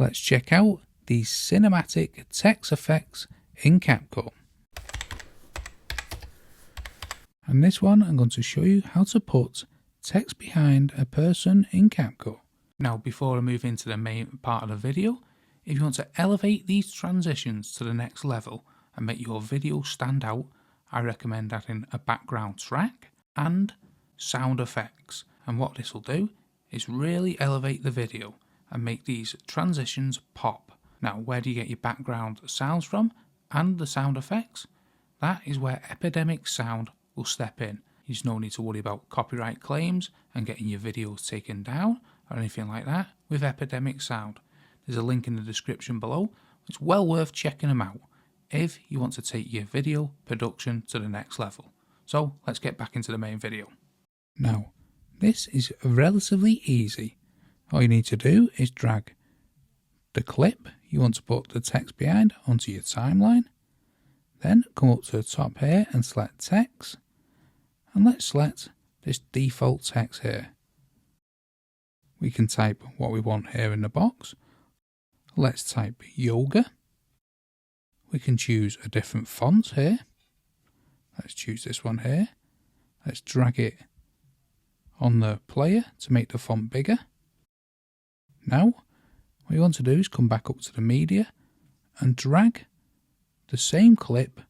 let's check out these cinematic text effects in CapCut. And this one I'm going to show you how to put text behind a person in CapCut. Now before I move into the main part of the video, if you want to elevate these transitions to the next level and make your video stand out, I recommend adding a background track and sound effects. And what this will do is really elevate the video and make these transitions pop. Now where do you get your background sounds from and the sound effects? That is where Epidemic Sound will step in. There's no need to worry about copyright claims and getting your videos taken down or anything like that with Epidemic Sound. There's a link in the description below. It's well worth checking them out if you want to take your video production to the next level. So let's get back into the main video. Now, this is relatively easy. All you need to do is drag the clip you want to put the text behind onto your timeline. Then come up to the top here and select text. And let's select this default text here. We can type what we want here in the box. Let's type yoga. We can choose a different font here. Let's choose this one here. Let's drag it on the player to make the font bigger. Now, what you want to do is come back up to the media and drag the same clip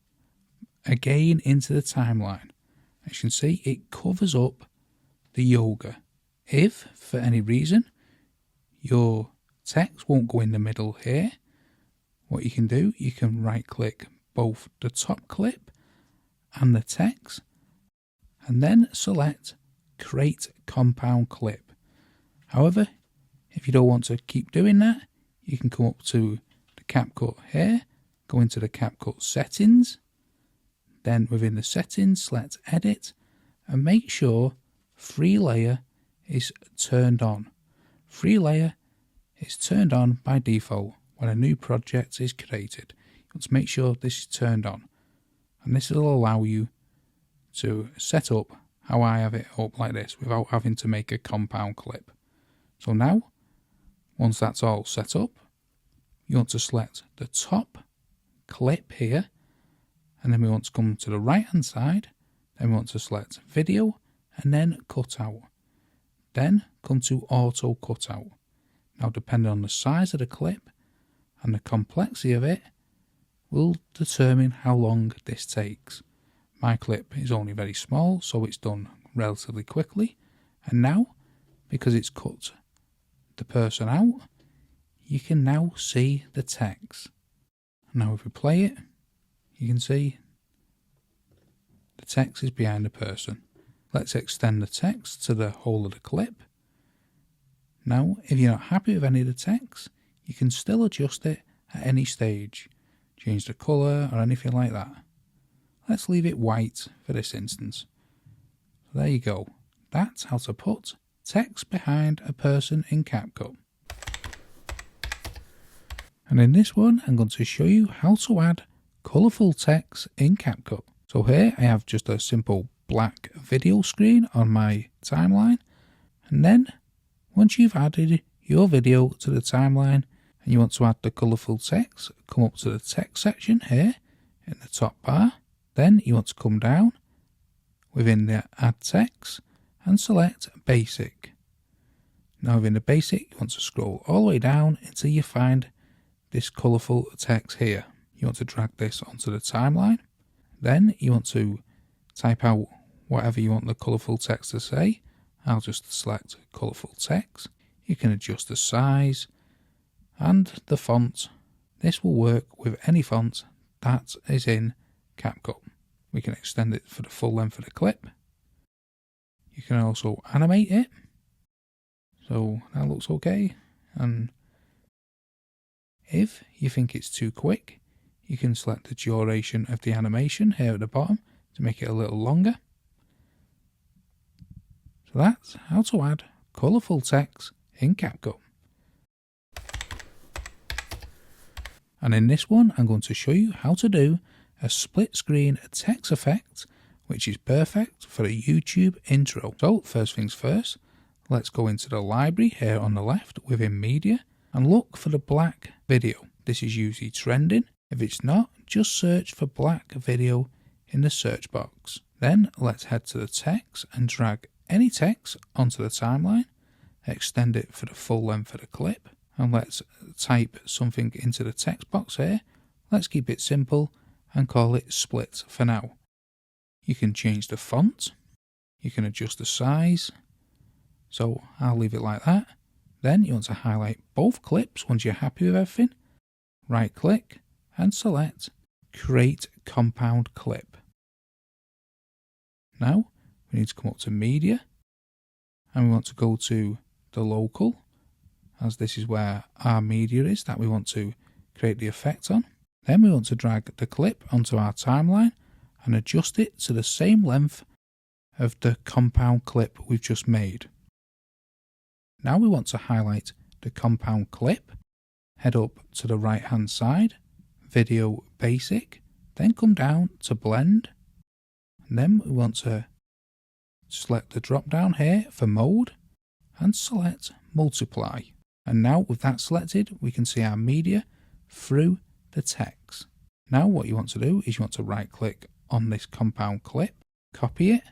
again into the timeline. As you can see, it covers up the yoga. If, for any reason, your text won't go in the middle here, what you can do, you can right click both the top clip and the text and then select create compound clip. However, if you don't want to keep doing that, you can come up to the CapCut here, go into the CapCut settings, then within the settings select edit and make sure free layer is turned on. Free layer is turned on by default when a new project is created. You want to make sure this is turned on, and this will allow you to set up how I have it up like this without having to make a compound clip. So now, once that's all set up, you want to select the top clip here, and then we want to come to the right hand side, then we want to select video and then cutout. Then come to auto cutout. Now depending on the size of the clip and the complexity of it will determine how long this takes. My clip is only very small, so it's done relatively quickly. And now, because it's cut the person out, you can now see the text. Now if we play it, you can see the text is behind the person. Let's extend the text to the whole of the clip. Now, if you're not happy with any of the text, you can still adjust it at any stage. Change the colour or anything like that. Let's leave it white for this instance. So there you go. That's how to put text behind a person in CapCut. And in this one, I'm going to show you how to add colourful text in CapCut. So here I have just a simple black video screen on my timeline, and then once you've added your video to the timeline and you want to add the colourful text, come up to the text section here in the top bar. Then you want to come down within the add text and select basic. Now within the basic you want to scroll all the way down until you find this colourful text here. You want to drag this onto the timeline. Then you want to type out whatever you want the colourful text to say. I'll just select colourful text. You can adjust the size and the font. This will work with any font that is in CapCut. We can extend it for the full length of the clip. You can also animate it. So that looks okay. And if you think it's too quick, you can select the duration of the animation here at the bottom to make it a little longer. So that's how to add colourful text in CapCut. And in this one, I'm going to show you how to do a split screen text effect, which is perfect for a YouTube intro. So first things first, let's go into the library here on the left within media and look for the black video. This is usually trending. If it's not, just search for black video in the search box. Then let's head to the text and drag any text onto the timeline, extend it for the full length of the clip, and let's type something into the text box here. Let's keep it simple and call it split for now. You can change the font, you can adjust the size, so I'll leave it like that. Then you want to highlight both clips once you're happy with everything, right click and select Create Compound Clip. Now we need to come up to Media and we want to go to the local, as this is where our media is that we want to create the effect on. Then we want to drag the clip onto our timeline and adjust it to the same length of the compound clip we've just made. Now we want to highlight the compound clip, head up to the right hand side, Video Basic, then come down to Blend, and then we want to select the drop down here for Mode and select Multiply. And now with that selected, we can see our media through the text. Now what you want to do is you want to right click on this compound clip, copy it,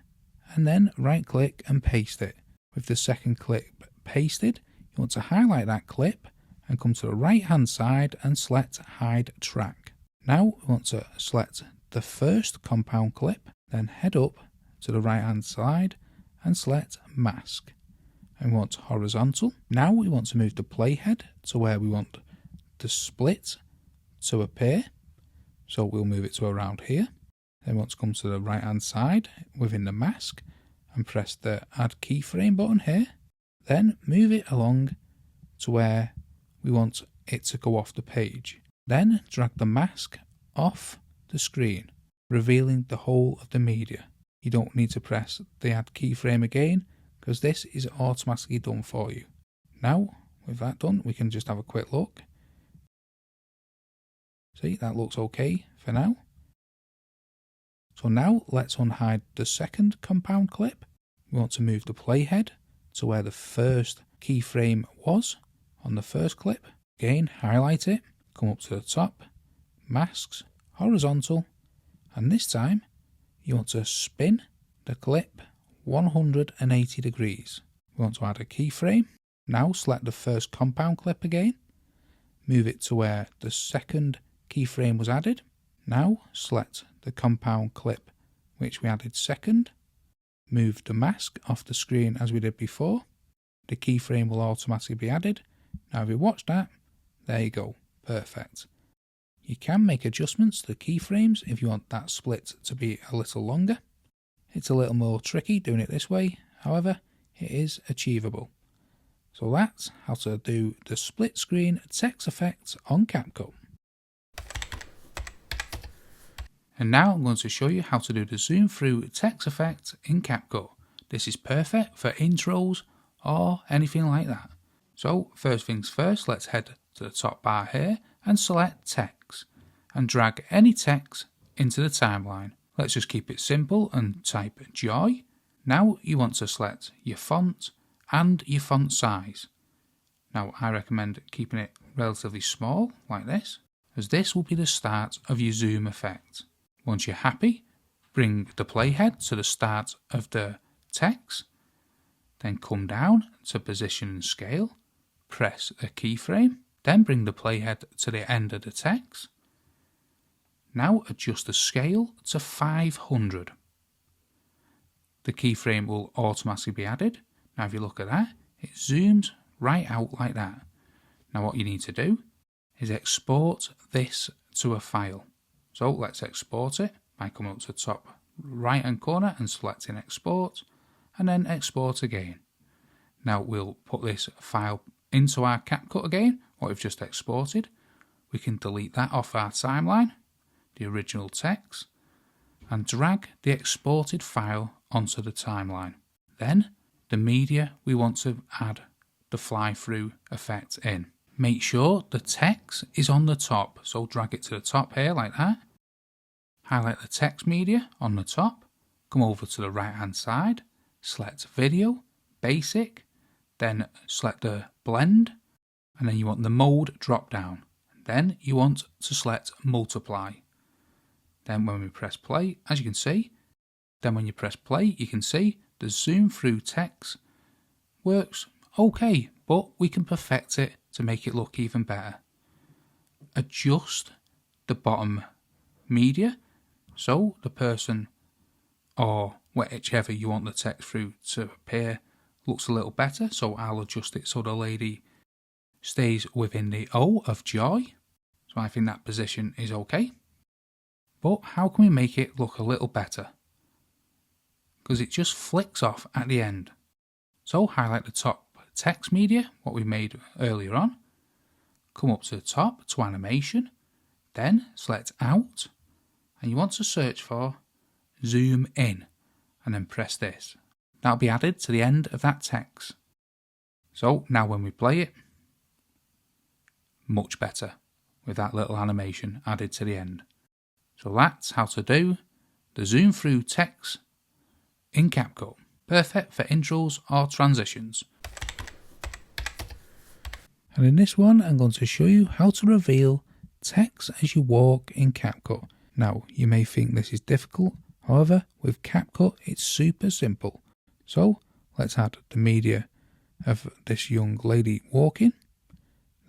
and then right click and paste it. With the second clip pasted, you want to highlight that clip and come to the right hand side and select Hide Track. Now we want to select the first compound clip, then head up to the right hand side and select Mask. And we want horizontal. Now we want to move the playhead to where we want the split to appear. So we'll move it to around here. Then we want to come to the right hand side within the mask and press the Add Keyframe button here. Then move it along to where we want it to go off the page. Then drag the mask off the screen, revealing the whole of the media. You don't need to press the Add Keyframe again because this is automatically done for you. Now, with that done, we can just have a quick look. See, that looks okay for now. So now let's unhide the second compound clip. We want to move the playhead to where the first keyframe was on the first clip. Again, highlight it, come up to the top, masks, horizontal, and this time you want to spin the clip 180 degrees. We want to add a keyframe. Now select the first compound clip again, move it to where the second keyframe was added. Now select the compound clip which we added second, move the mask off the screen as we did before. The keyframe will automatically be added. Now if you watch that, there you go, perfect. You can make adjustments to the keyframes if you want that split to be a little longer. It's a little more tricky doing it this way, however, it is achievable. So that's how to do the split screen text effect on CapCut. And now I'm going to show you how to do the zoom through text effect in CapCut. This is perfect for intros or anything like that. So first things first, let's head to the top bar here and select text and drag any text into the timeline. Let's just keep it simple and type Joy. Now you want to select your font and your font size. Now I recommend keeping it relatively small like this, as this will be the start of your zoom effect. Once you're happy, bring the playhead to the start of the text, then come down to position and scale, press a keyframe, then bring the playhead to the end of the text. Now adjust the scale to 500. The keyframe will automatically be added. Now if you look at that, it zooms right out like that. Now what you need to do is export this to a file. So let's export it by coming up to the top right hand corner and selecting export, and then export again. Now we'll put this file into our CapCut again, what we've just exported. We can delete that off our timeline, the original text, and drag the exported file onto the timeline. Then the media we want to add the fly through effect in. Make sure the text is on the top, so drag it to the top here like that. Highlight the text media on the top, come over to the right hand side, select Video, Basic, then select the Blend and then you want the mode drop down. Then you want to select multiply. Then when we press play, as you can see, you can see the zoom through text works okay, but we can perfect it to make it look even better. Adjust the bottom media so the person or whichever you want the text through to appear looks a little better. So I'll adjust it so the lady stays within the O of joy. So I think that position is okay. But how can we make it look a little better? Because it just flicks off at the end. So highlight the top text media, what we made earlier on. Come up to the top to animation. Then select out. And you want to search for zoom in. And then press this. That'll be added to the end of that text. So now when we play it, much better with that little animation added to the end. So that's how to do the zoom through text in CapCut. Perfect for intros or transitions. And in this one I'm going to show you how to reveal text as you walk in CapCut. Now you may think this is difficult, however with CapCut it's super simple. So let's add the media of this young lady walking.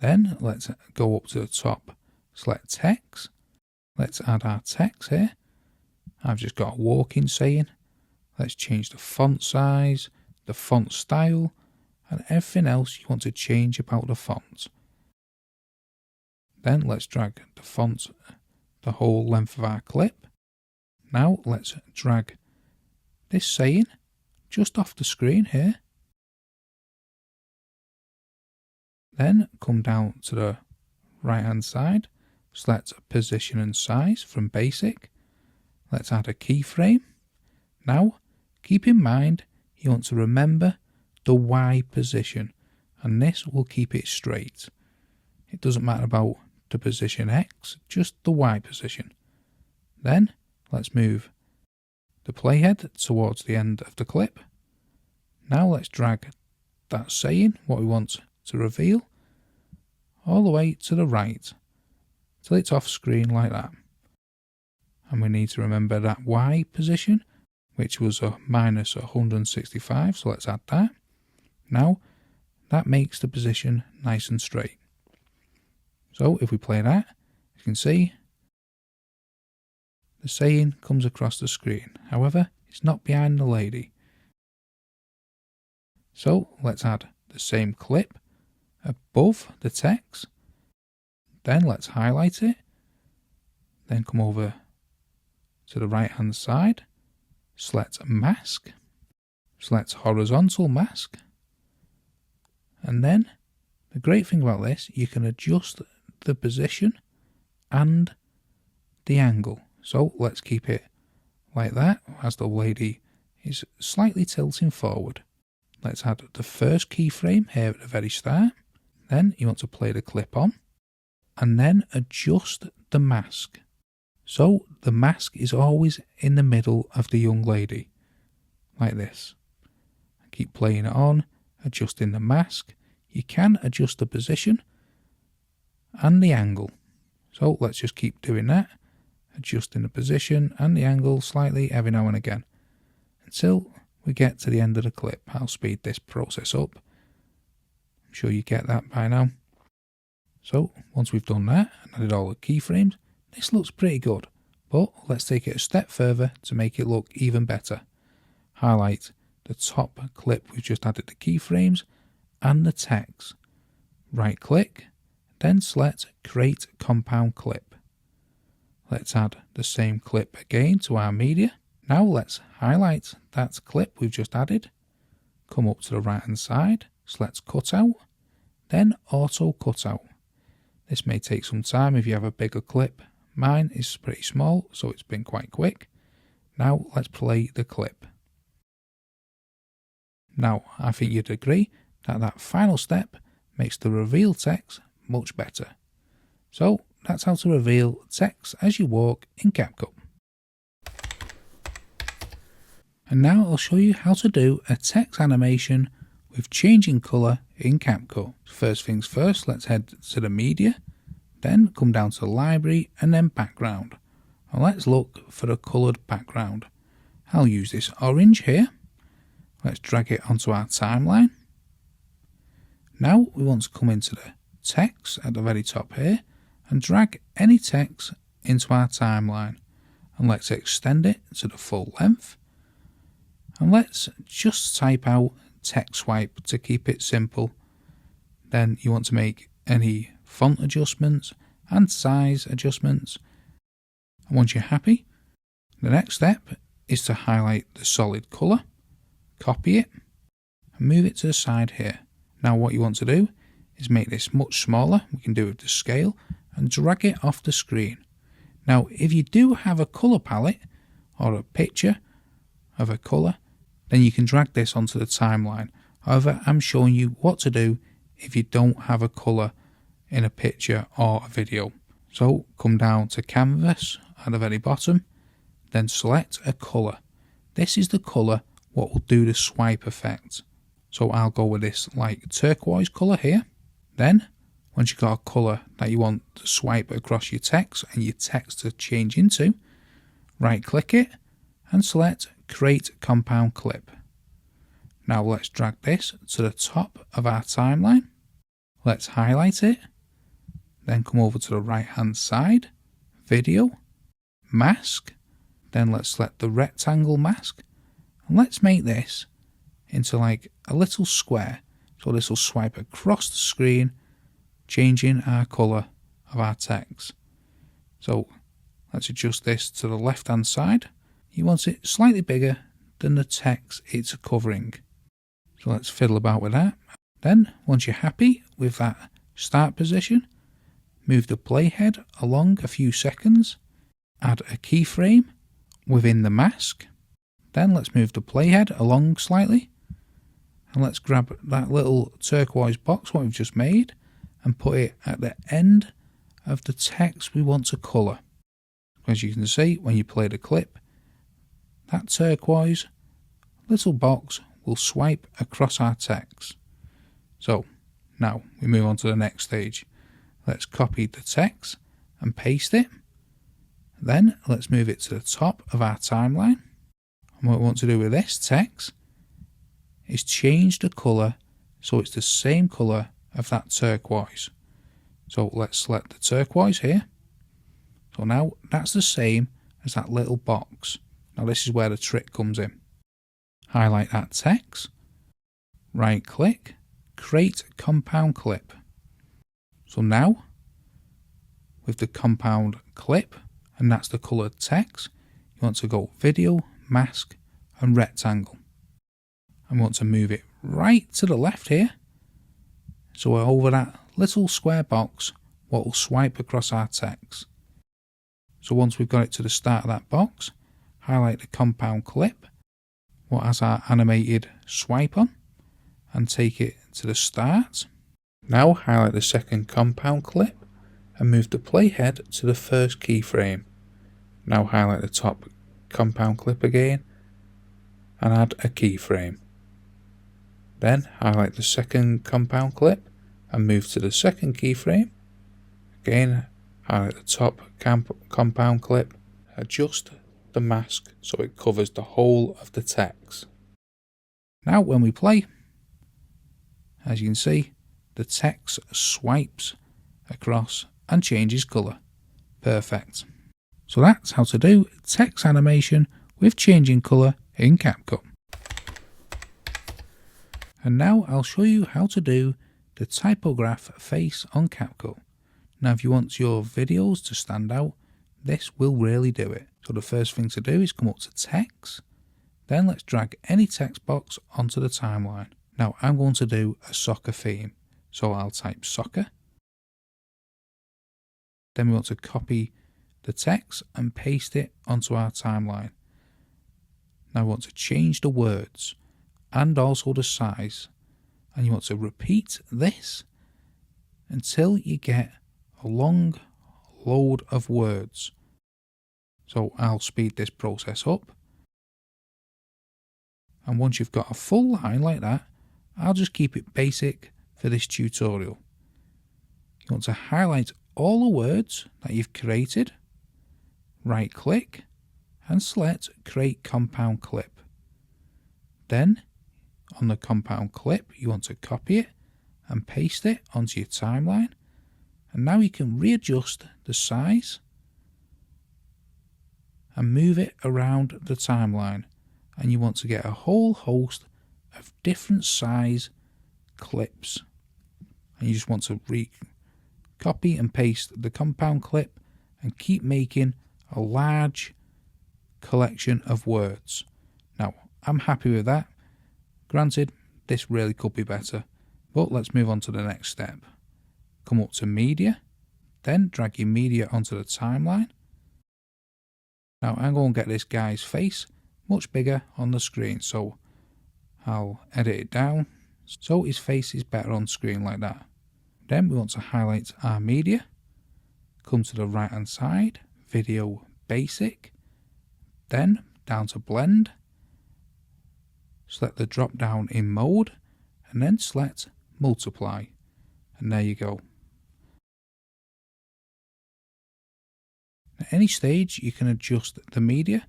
Then let's go up to the top, select text. Let's add our text here. I've just got a walking saying. Let's change the font size, the font style, and everything else you want to change about the font. Then let's drag the font the whole length of our clip. Now let's drag this saying just off the screen here. Then come down to the right hand side, select position and size from basic. Let's add a keyframe. Now keep in mind you want to remember the Y position, and this will keep it straight. It doesn't matter about the position X, just the Y position. Then let's move the playhead towards the end of the clip. Now let's drag that saying, what we want to reveal, all the way to the right till it's off screen like that. And we need to remember that Y position, which was a minus 165, so let's add that. Now that makes the position nice and straight. So if we play that, you can see the saying comes across the screen. However, it's not behind the lady. So let's add the same clip above the text. Then let's highlight it. Then come over to the right hand side. Select mask. Select horizontal mask. And then the great thing about this, you can adjust the position and the angle. So let's keep it like that as the lady is slightly tilting forward. Let's add the first keyframe here at the very start. Then you want to play the clip on and then adjust the mask. So the mask is always in the middle of the young lady, like this. Keep playing it on, adjusting the mask. You can adjust the position and the angle. So let's just keep doing that, adjusting the position and the angle slightly every now and again until we get to the end of the clip. I'll speed this process up. I'm sure you get that by now. So once we've done that and added all the keyframes, this looks pretty good, but let's take it a step further to make it look even better. Highlight the top clip we've just added the keyframes and the text. Right click, then select Create Compound Clip. Let's add the same clip again to our media. Now let's highlight that clip we've just added. Come up to the right hand side, select Cutout, then Auto Cutout. This may take some time if you have a bigger clip. Mine is pretty small, so it's been quite quick. Now let's play the clip. Now I think you'd agree that that final step makes the reveal text much better. So that's how to reveal text as you walk in CapCut. And now I'll show you how to do a text animation with changing colour in CapCut. First things first, let's head to the media, then come down to the library and then background. And let's look for the coloured background. I'll use this orange here. Let's drag it onto our timeline. Now we want to come into the text at the very top here and drag any text into our timeline. And let's extend it to the full length. And let's just type out text swipe to keep it simple. Then you want to make any font adjustments and size adjustments. And once you're happy, the next step is to highlight the solid colour, copy it, and move it to the side here. Now what you want to do is make this much smaller. We can do it with the scale and drag it off the screen. Now if you do have a colour palette or a picture of a colour, then you can drag this onto the timeline. However, I'm showing you what to do if you don't have a colour in a picture or a video. So come down to canvas at the very bottom, then select a colour. This is the colour what will do the swipe effect. So I'll go with this like turquoise colour here. Then once you've got a colour that you want to swipe across your text and your text to change into, right click it and select create compound clip. Now let's drag this to the top of our timeline. Let's highlight it. Then come over to the right hand side, video, mask. Then let's select the rectangle mask. And let's make this into like a little square. So this will swipe across the screen, changing our colour of our text. So let's adjust this to the left hand side. You want it slightly bigger than the text it's covering. So let's fiddle about with that. Then once you're happy with that start position, move the playhead along a few seconds, add a keyframe within the mask. Then let's move the playhead along slightly, and let's grab that little turquoise box what we've just made and put it at the end of the text we want to colour. As you can see, when you play the clip, that turquoise little box will swipe across our text. So now we move on to the next stage. Let's copy the text and paste it. Then let's move it to the top of our timeline. And what we want to do with this text is change the colour so it's the same colour of that turquoise. So let's select the turquoise here. So now that's the same as that little box. Now this is where the trick comes in. Highlight that text, right click, create compound clip. So now with the compound clip, and that's the coloured text, you want to go video, mask and rectangle. And want to move it right to the left here. So we're over that little square box what will swipe across our text. So once we've got it to the start of that box, highlight the compound clip, what has our animated swipe on, and take it to the start. Now highlight the second compound clip and move the playhead to the first keyframe. Now highlight the top compound clip again and add a keyframe. Then highlight the second compound clip and move to the second keyframe. Again, highlight the top compound clip, adjust the mask so it covers the whole of the text. Now when we play, as you can see, the text swipes across and changes colour. Perfect. So that's how to do text animation with changing colour in CapCut. And now I'll show you how to do the typograph face on CapCut. Now if you want your videos to stand out, this will really do it. So the first thing to do is come up to text, then let's drag any text box onto the timeline. Now I'm going to do a soccer theme, so I'll type soccer. Then we want to copy the text and paste it onto our timeline. Now we want to change the words and also the size, and you want to repeat this until you get a long load of words. So I'll speed this process up, and once you've got a full line like that, I'll just keep it basic for this tutorial. You want to highlight all the words that you've created, right click and select Create Compound Clip. Then on the compound clip you want to copy it and paste it onto your timeline, and now you can readjust the size and move it around the timeline, and you want to get a whole host of different size clips, and you just want to copy and paste the compound clip and keep making a large collection of words. Now I'm happy with that. Granted, this really could be better, but let's move on to the next step. Come up to media, then drag your media onto the timeline. Now I'm going to get this guy's face much bigger on the screen, so I'll edit it down so his face is better on screen like that. Then we want to highlight our media, come to the right hand side, video basic, then down to blend, select the drop down in mode, and then select multiply, and there you go. At any stage you can adjust the media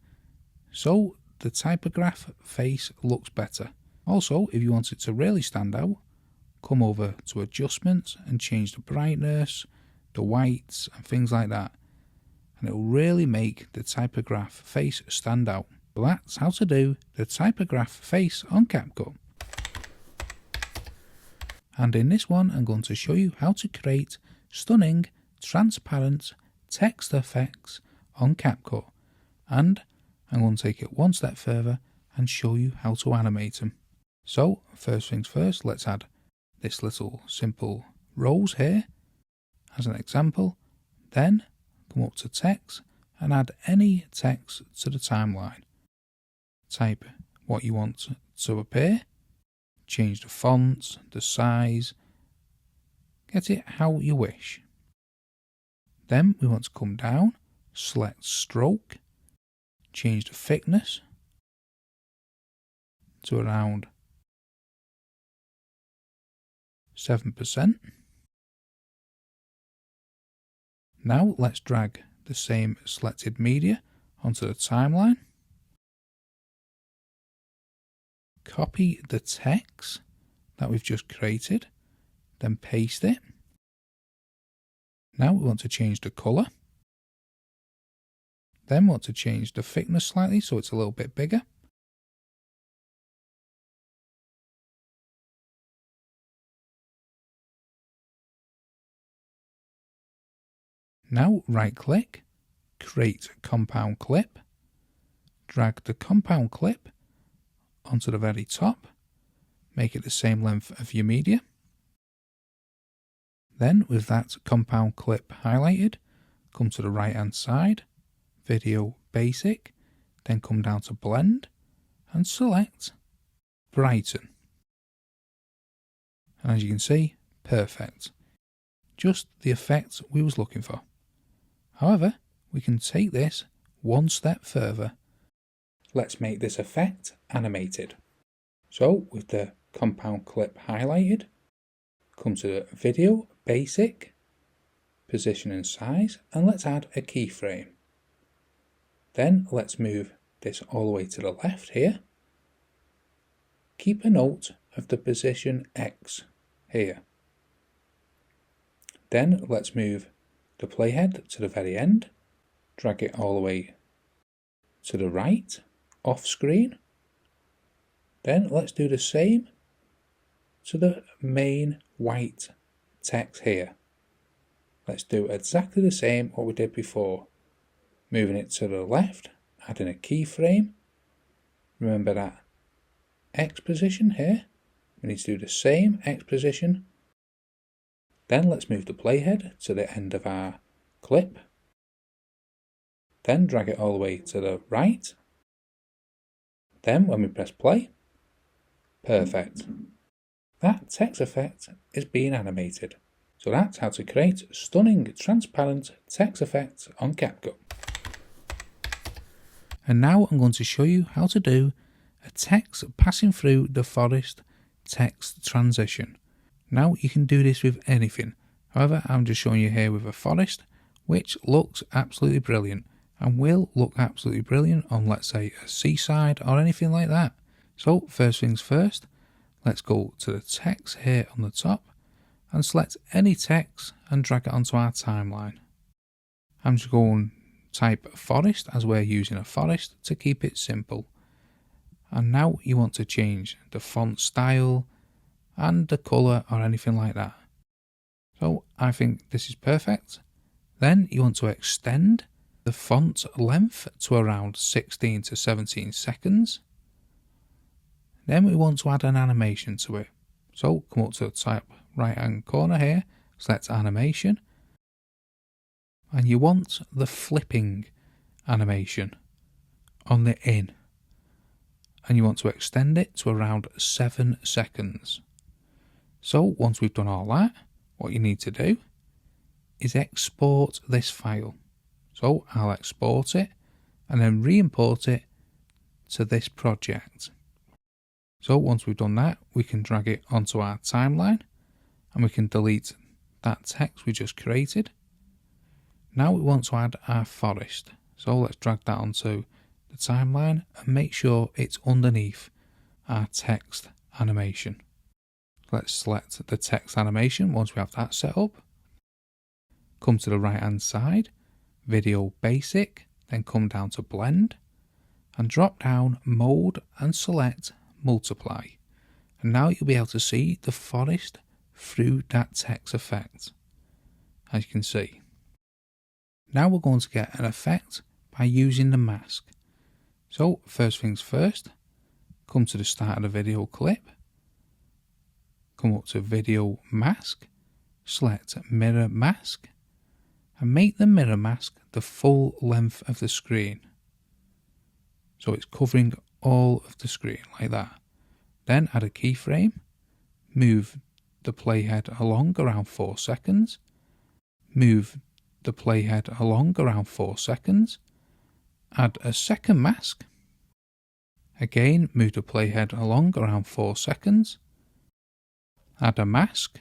so the typograph face looks better. Also, if you want it to really stand out, come over to adjustments and change the brightness, the whites and things like that, and it will really make the typograph face stand out. So that's how to do the typograph face on CapCut. And in this one I'm going to show you how to create stunning transparent text effects on CapCut, and I'm going to take it one step further and show you how to animate them. So first things first, let's add this little simple rose here as an example, then come up to text and add any text to the timeline. Type what you want to appear, change the font, the size, get it how you wish. Then we want to come down, select stroke, change the thickness to around 7%. Now let's drag the same selected media onto the timeline. Copy the text that we've just created, then paste it. Now we want to change the colour. Then we want to change the thickness slightly so it's a little bit bigger. Now right click, create compound clip, drag the compound clip onto the very top, make it the same length of your media. Then with that compound clip highlighted, come to the right hand side, video basic, then come down to blend and select brighten. And as you can see, perfect. Just the effect we was looking for. However, we can take this one step further. Let's make this effect animated. So with the compound clip highlighted, come to video basic, position and size, and let's add a keyframe. Then let's move this all the way to the left here. Keep a note of the position X here. Then let's move the playhead to the very end, drag it all the way to the right, off screen. Then let's do the same to the main white text here. Let's do exactly the same what we did before, moving it to the left, adding a keyframe. Remember that X position here, we need to do the same X position. Then let's move the playhead to the end of our clip. Then drag it all the way to the right. Then when we press play, perfect. That text effect is being animated. So that's how to create stunning transparent text effects on CapCut. And now I'm going to show you how to do a text passing through the forest text transition. Now you can do this with anything. However, I'm just showing you here with a forest, which looks absolutely brilliant and will look absolutely brilliant on, let's say, a seaside or anything like that. So first things first, let's go to the text here on the top and select any text and drag it onto our timeline. I'm just going to type forest as we're using a forest to keep it simple. And now you want to change the font style and the colour or anything like that. So I think this is perfect. Then you want to extend the font length to around 16 to 17 seconds. Then we want to add an animation to it. So come up to the top right hand corner here, select animation, and you want the flipping animation on the in, and you want to extend it to around 7 seconds. So once we've done all that, what you need to do is export this file. So I'll export it and then re-import it to this project. So once we've done that, we can drag it onto our timeline and we can delete that text we just created. Now we want to add our forest. So let's drag that onto the timeline and make sure it's underneath our text animation. Let's select the text animation once we have that set up. Come to the right hand side, video basic, then come down to blend and drop down mode and select multiply. And now you'll be able to see the forest through that text effect, as you can see. Now we're going to get an effect by using the mask. So first things first, come to the start of the video clip, come up to video mask, select mirror mask, and make the mirror mask the full length of the screen. So it's covering all of the screen like that. Then add a keyframe, move the playhead along around 4 seconds, move the playhead along around 4 seconds, add a second mask, again move the playhead along around 4 seconds, add a mask,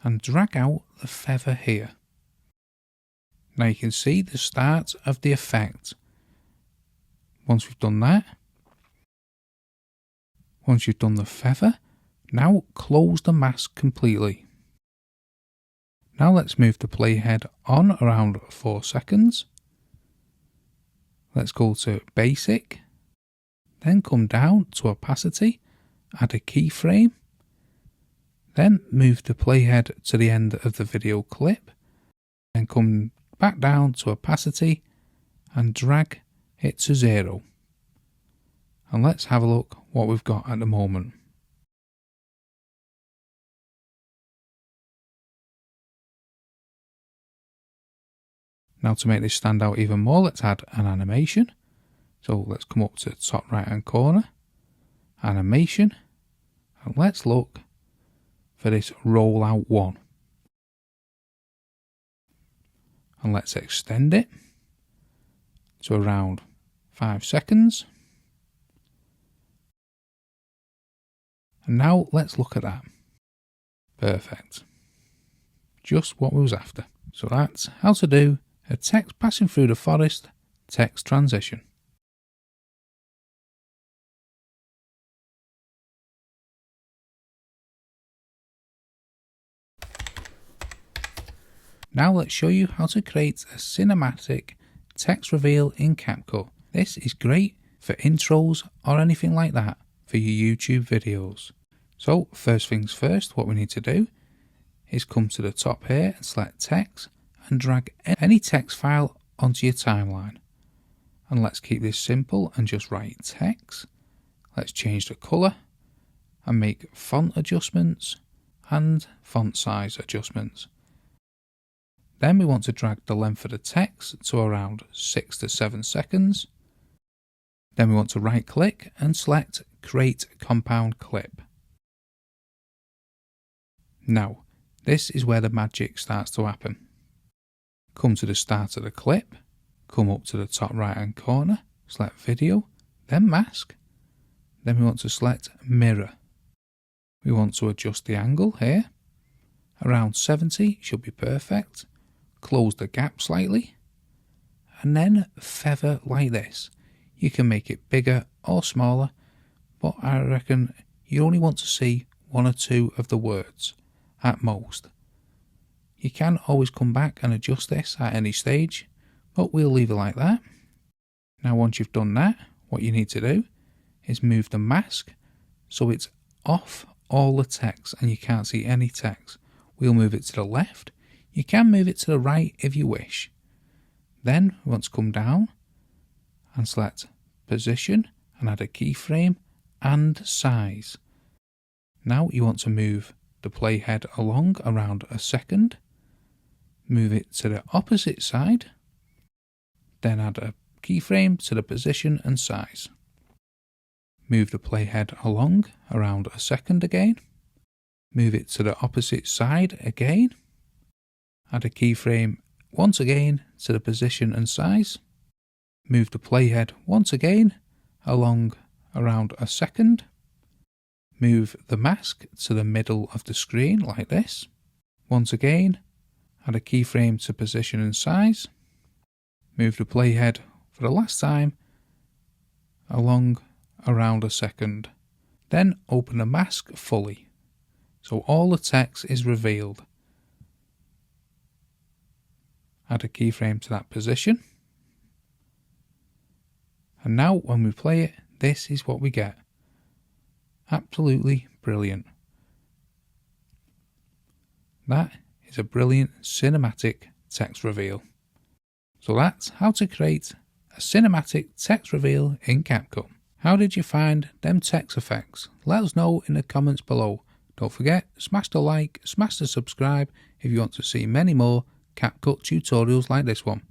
and drag out the feather here. Now you can see the start of the effect. Once we've done that, once you've done the feather, now close the mask completely. Now let's move the playhead on around 4 seconds. Let's go to basic, then come down to opacity, add a keyframe, then move the playhead to the end of the video clip, then come back down to opacity and drag it to 0. And let's have a look what we've got at the moment. Now to make this stand out even more, let's add an animation. So let's come up to the top right hand corner, animation, and let's look for this rollout 1. And let's extend it to around 5 seconds. And now let's look at that. Perfect. Just what we was after. So that's how to do a text passing through the forest text transition. Now let's show you how to create a cinematic text reveal in CapCut. This is great for intros or anything like that for your YouTube videos. So first things first, what we need to do is come to the top here and select text and drag any text file onto your timeline. And let's keep this simple and just write text. Let's change the colour and make font adjustments and font size adjustments. Then we want to drag the length of the text to around 6 to 7 seconds. Then we want to right click and select create compound clip. Now, this is where the magic starts to happen. Come to the start of the clip, come up to the top right hand corner, select video, then mask, Then we want to select mirror. We want to adjust the angle here. Around 70 should be perfect. Close the gap slightly. And then feather like this. You can make it bigger or smaller, but I reckon you only want to see one or two of the words at most. You can always come back and adjust this at any stage, but we'll leave it like that. Now once you've done that, what you need to do is move the mask so it's off all the text and you can't see any text. We'll move it to the left. You can move it to the right if you wish. Then we want to come down and select position and add a keyframe and size. Now you want to move the playhead along around a second. Move it to the opposite side. Then add a keyframe to the position and size. Move the playhead along around a second again. Move it to the opposite side again. Add a keyframe once again to the position and size. Move the playhead once again along around a second. Move the mask to the middle of the screen like this. Once again, add a keyframe to position and size. Move the playhead for the last time along around a second. Then open the mask fully, so all the text is revealed. Add a keyframe to that position. And now when we play it, this is what we get. Absolutely brilliant. That is a brilliant cinematic text reveal. So that's how to create a cinematic text reveal in CapCut. How did you find them text effects? Let us know in the comments below. Don't forget, smash the like, smash the subscribe if you want to see many more CapCut tutorials like this one.